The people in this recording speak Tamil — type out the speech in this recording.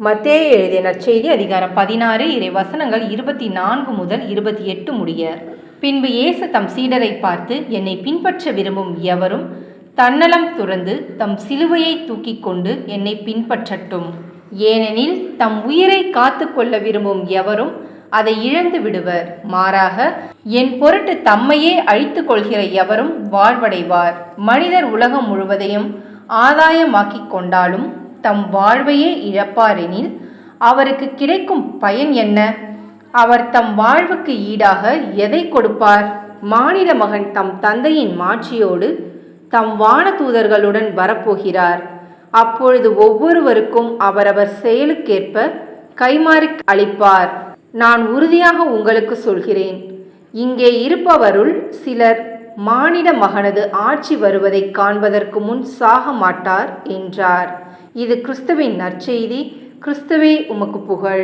மத்தேயு எழுதிய நற்செய்தி அதிகாரம் 16 இறைவசனங்கள் 24 முதல் 28 முடிய. பின்பு இயேசு தம் சீடரை பார்த்து, என்னை பின்பற்ற விரும்பும் எவரும் தன்னலம் துறந்து தம் சிலுவையை தூக்கி கொண்டு என்னை பின்பற்றட்டும். ஏனெனில் தம் உயிரை காத்து கொள்ள விரும்பும் எவரும் அதை இழந்து விடுவர். மாறாக என் பொருட்டு தம்மையே அழித்து கொள்கிற எவரும் வாழ்வடைவார். மனிதர் உலகம் முழுவதையும் ஆதாயமாக்கிக் கொண்டாலும் தம் வாழ்வையே இழப்பாரெனில் அவருக்கு கிடைக்கும் பயன் என்ன? அவர் தம் வாழ்வுக்கு ஈடாக எதை கொடுப்பார்? மானிட மகன் தம் தந்தையின் மாட்சியோடு தம் வானதூதர்களுடன் வரப்போகிறார். அப்பொழுது ஒவ்வொருவருக்கும் அவரவர் செயலுக்கேற்ப கைமாறி அளிப்பார். நான் உறுதியாக உங்களுக்கு சொல்கிறேன், இங்கே இருப்பவருள் சிலர் மானிட மகனது ஆட்சி வருவதை காண்பதற்கு முன் சாக மாட்டார் என்றார். இது கிறிஸ்துவின் நற்செய்தி. கிறிஸ்துவே உமக்கு புகழ்.